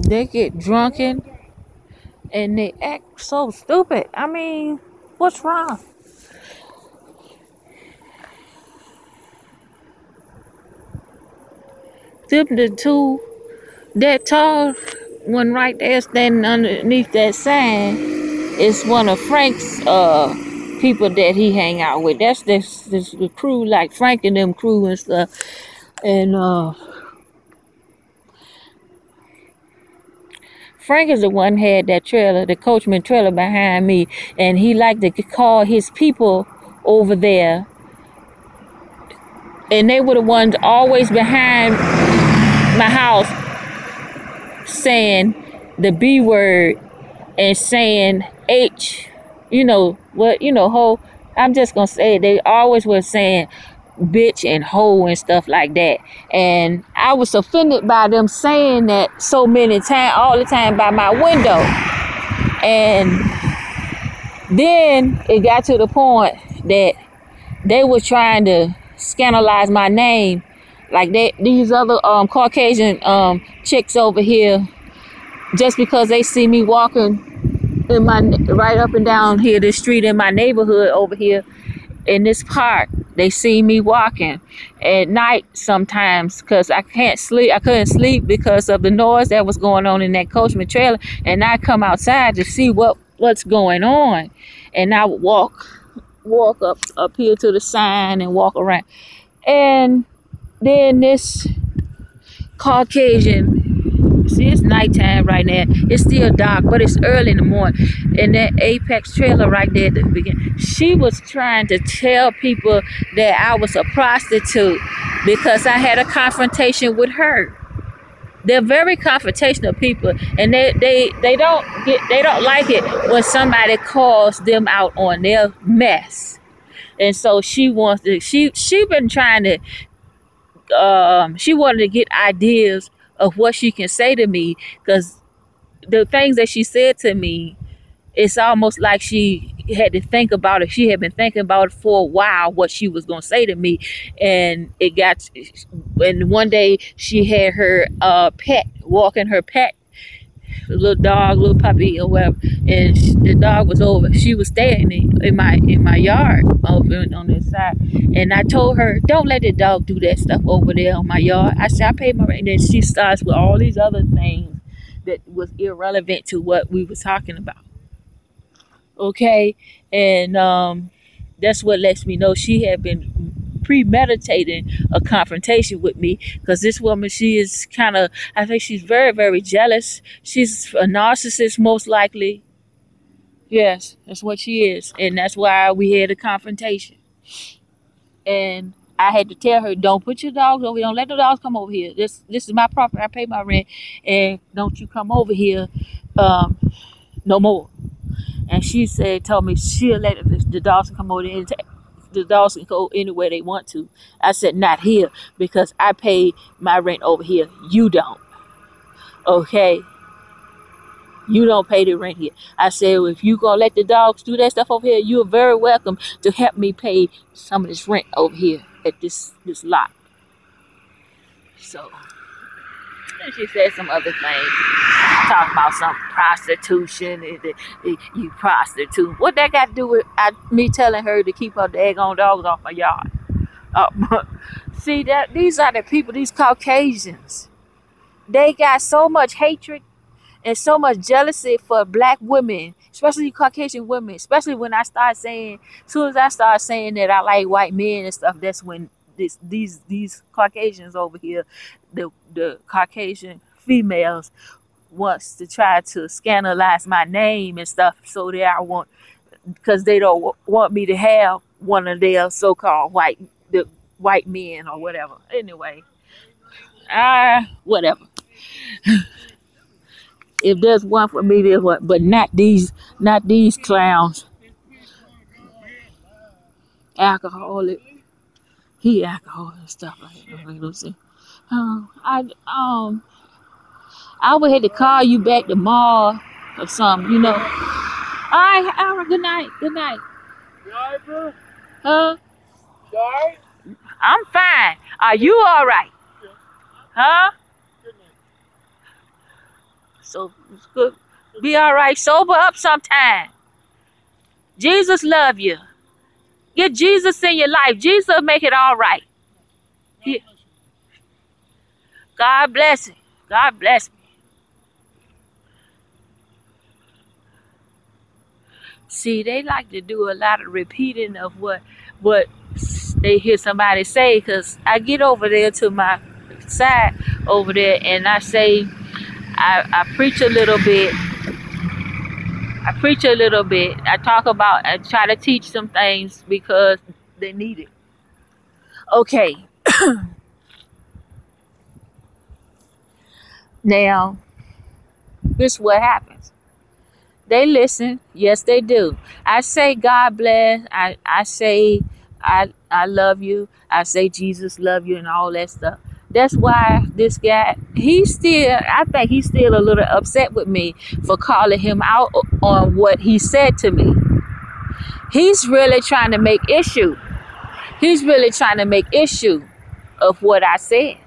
They get drunken and they act so stupid. I mean, what's wrong? Them the two that tall one right there standing underneath that sign is one of Frank's people that he hang out with. That's this the crew, like Frank and them crew and stuff. And Frank is the one had that trailer, the coachman trailer behind me, and he liked to call his people over there, and they were the ones always behind my house saying the B word and saying H, you know what, hoe. I'm just gonna say it. They always were saying bitch and hoe and stuff like that. And I was offended by them saying that so many times, all the time by my window. And then it got to the point that they were trying to scandalize my name. Like these other Caucasian chicks over here, just because they see me walking in my right up and down here this street in my neighborhood over here in this park, they see me walking at night sometimes because I couldn't sleep because of the noise that was going on in that coachman trailer. And I come outside to see what's going on, and I would walk up here to the sign and walk around. And then this Caucasian, see, it's nighttime right now. It's still dark, but it's early in the morning. And that Apex trailer right there at the beginning, she was trying to tell people that I was a prostitute because I had a confrontation with her. They're very confrontational people, and they don't like it when somebody calls them out on their mess. And so she been trying to she wanted to get ideas of what she can say to me, because the things that she said to me, it's almost like she had to think about it. She had been thinking about it for a while, what she was going to say to me. And one day she had her pet, walking her pet, little dog, little puppy or whatever, and the dog was over. She was staying in my yard over on this side, and I told her, don't let the dog do that stuff over there on my yard. I said, I paid my rent. And then she starts with all these other things that was irrelevant to what we was talking about. Okay, and that's what lets me know she had been premeditating a confrontation with me, because this woman, she is kind of, I think she's very, very jealous. She's a narcissist, most likely. Yes, that's what she is, and that's why we had a confrontation. And I had to tell her, don't put your dogs over here. Don't let the dogs come over here. This is my property. I pay my rent, and don't you come over here no more. And she told me she'll let the dogs come over there. The dogs can go anywhere they want to. I said, not here, because I pay my rent over here. You don't. Okay? You don't pay the rent here. I said, well, if you gonna let the dogs do that stuff over here, you're very welcome to help me pay some of this rent over here at this lot. So, and she said some other things, talking about some prostitution and you prostitute. What that got to do with me telling her to keep her daggone dogs off my yard? See, these are the people, these Caucasians. They got so much hatred and so much jealousy for black women, especially Caucasian women. Especially when as soon as I start saying that I like white men and stuff, that's when these Caucasians over here, the Caucasian females, wants to try to scandalize my name and stuff, so because they don't want me to have one of their so-called white men or whatever. Anyway, whatever. If there's one for me, there's one, but not these clowns. Alcoholic. He alcohol and stuff like that. I would have to call you back tomorrow or something, All right, Ira, good night. Good night. You all right, bro? Huh? You all right? I'm fine. Are you all right? Yeah. Huh? Good night. So it's good. Be all right. Sober up sometime. Jesus love you. Get Jesus in your life. Jesus will make it all right. He, God bless you. God bless me. See, they like to do a lot of repeating of what they hear somebody say, because I get over there to my side over there and I say, I preach a little bit. I preach a little bit. I talk about, I try to teach some things because they need it. Okay. Now, this is what happens. They listen. Yes, they do. I say God bless. I say I love you. I say Jesus love you and all that stuff. That's why this guy, I think he's still a little upset with me for calling him out on what he said to me. He's really trying to make issue. He's really trying to make issue of what I said.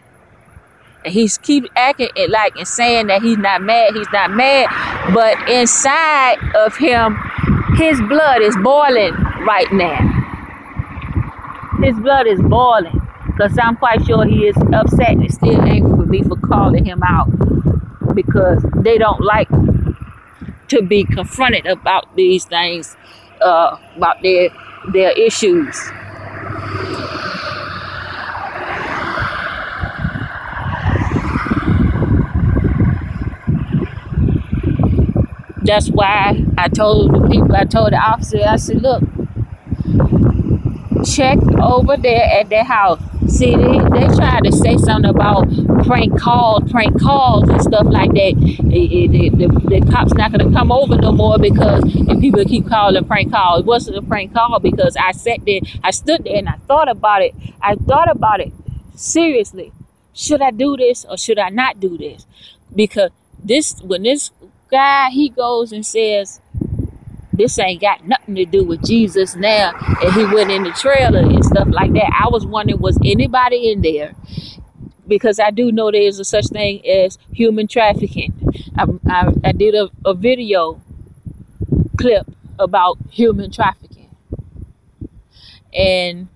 And he's keep acting it like and saying that he's not mad. He's not mad. But inside of him, his blood is boiling right now. His blood is boiling. Because I'm quite sure he is upset and still angry with me for calling him out. Because they don't like to be confronted about these things, about their issues. That's why I told the officer, I said, look, check over there at their house. See, they tried to say something about prank calls and stuff like that. The cops not going to come over no more because if people keep calling prank calls. It wasn't a prank call because I sat there, I stood there and I thought about it. I thought about it seriously. Should I do this or should I not do this? Because when this guy, he goes and says, this ain't got nothing to do with Jesus now, and he went in the trailer and stuff like that. I was wondering, was anybody in there? Because I do know there's a such thing as human trafficking. I did a video clip about human trafficking, and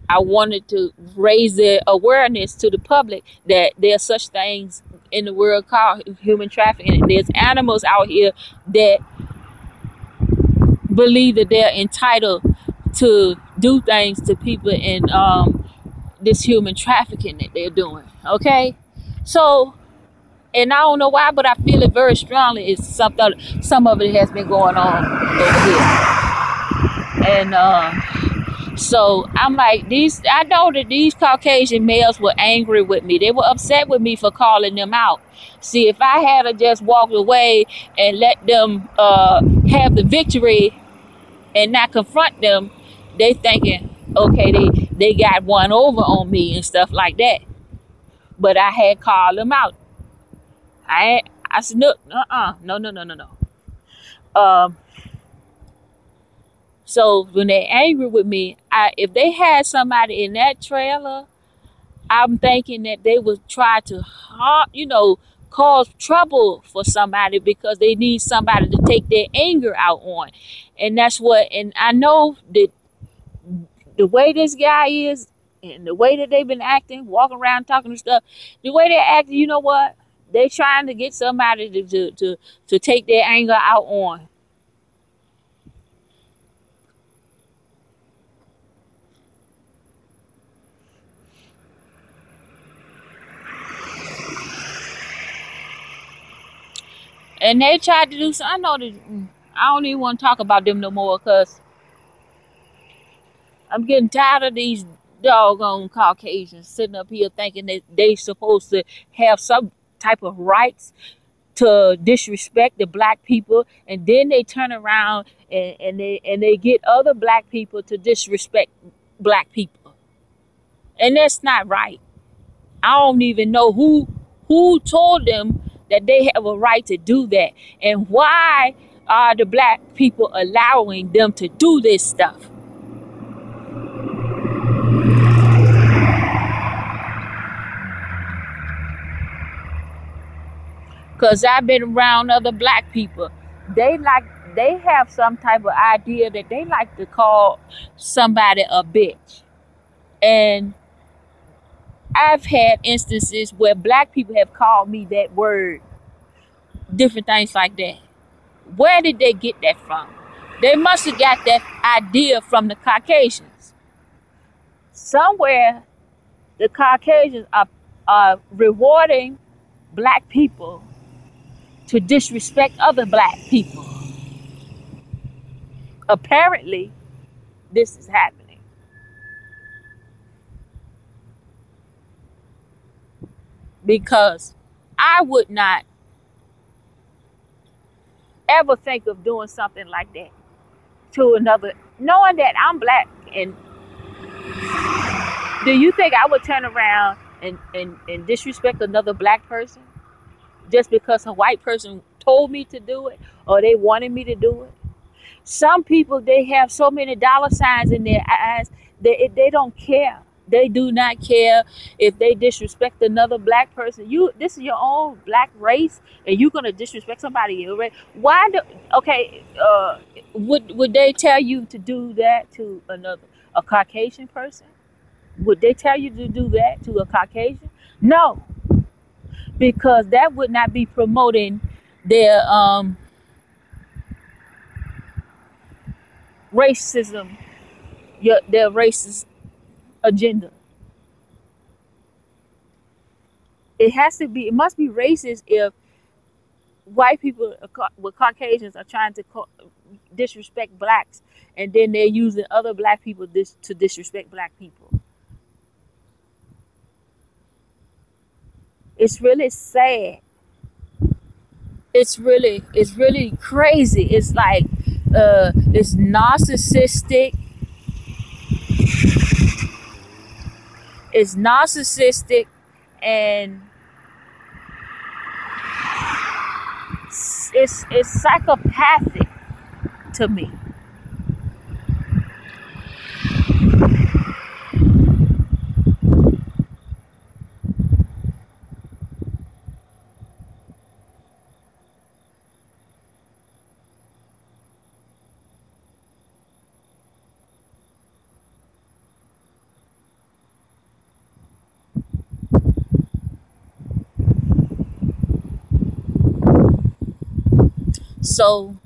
I wanted to raise the awareness to the public that there's such things in the world called human trafficking. There's animals out here that believe that they're entitled to do things to people in this human trafficking that they're doing. Okay, so, and I don't know why, but I feel it very strongly. It's some of it has been going on over here, and so I'm like, I know that these Caucasian males were angry with me. They were upset with me for calling them out. See, if I had just walked away and let them have the victory and not confront them, they thinking, okay, they got one over on me and stuff like that. But I had called them out. I said, no. So when they're angry with me, if they had somebody in that trailer, I'm thinking that they would try to, cause trouble for somebody because they need somebody to take their anger out on. And that's and I know that the way this guy is and the way that they've been acting, walking around talking and stuff, the way they're acting, you know what? They're trying to get somebody to take their anger out on. And they tried to do something. I know that I don't even want to talk about them no more because I'm getting tired of these doggone Caucasians sitting up here thinking that they supposed to have some type of rights to disrespect the black people, and then they turn around and they get other black people to disrespect black people. And that's not right. I don't even know who told them that they have a right to do that. And why are the black people allowing them to do this stuff? Cause I've been around other black people. They have some type of idea that they like to call somebody a bitch. And I've had instances where black people have called me that word, different things like that. Where did they get that from? They must have got that idea from the Caucasians. Somewhere the Caucasians are rewarding black people to disrespect other black people. Apparently, this is happening. Because I would not ever think of doing something like that to another, knowing that I'm black. And do you think I would turn around and disrespect another black person just because a white person told me to do it or they wanted me to do it? Some people, they have so many dollar signs in their eyes that they don't care. They do not care if they disrespect another black person. This is your own black race, and you're gonna disrespect somebody else, right? Why do? Okay, would they tell you to do that to a Caucasian person? Would they tell you to do that to a Caucasian? No, because that would not be promoting their racism, their racist agenda. It must be racist if white people with Caucasians are trying to disrespect blacks, and then they're using other black people to disrespect black people. It's really sad. It's really crazy. It's like it's narcissistic. It's narcissistic, and it's psychopathic to me. So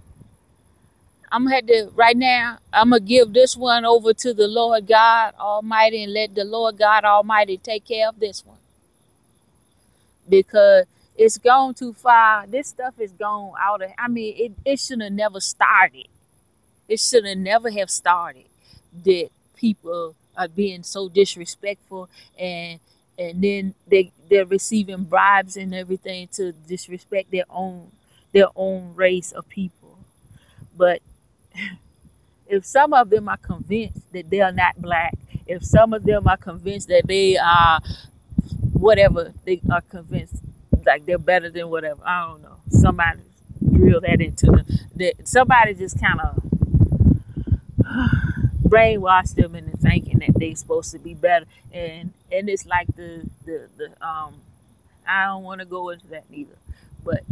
I'm gonna give this one over to the Lord God Almighty and let the Lord God Almighty take care of this one, because it's gone too far. This stuff is gone out of. I mean, it should have never started. It should have never have started. That people are being so disrespectful, and then they're receiving bribes and everything to disrespect their own race of people. But if some of them are convinced that they are not black, if some of them are convinced that they are whatever, they are convinced like they're better than whatever, I don't know. Somebody drilled that into them. That somebody just kind of brainwashed them into thinking that they're supposed to be better, and it's like the I don't want to go into that neither, but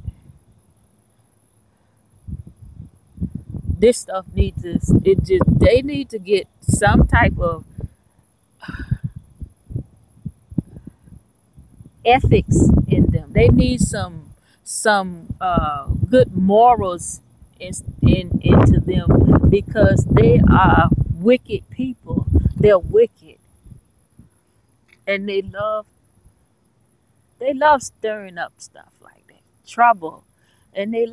this stuff they need to get some type of ethics in them. They need some good morals into them, because they are wicked people. They're wicked, and they love stirring up stuff like that, trouble, and they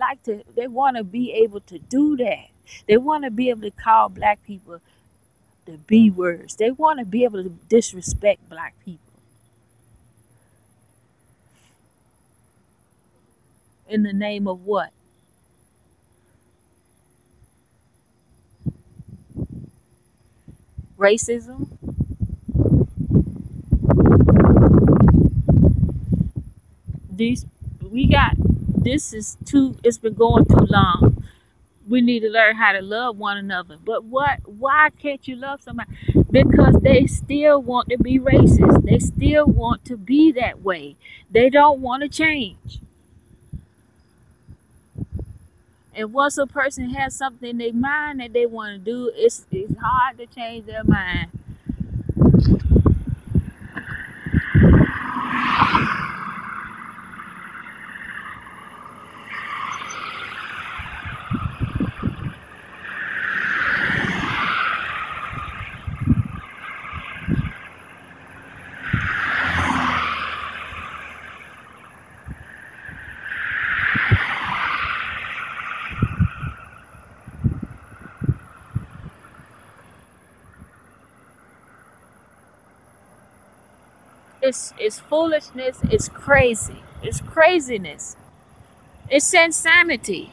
want to be able to do that. They want to be able to call black people the B words. They want to be able to disrespect black people. In the name of what? Racism? It's been going too long. We need to learn how to love one another. But why can't you love somebody? Because they still want to be racist. They still want to be that way. They don't want to change. And once a person has something in their mind that they want to do, it's hard to change their mind. It's foolishness. It's crazy. It's craziness. It's insanity.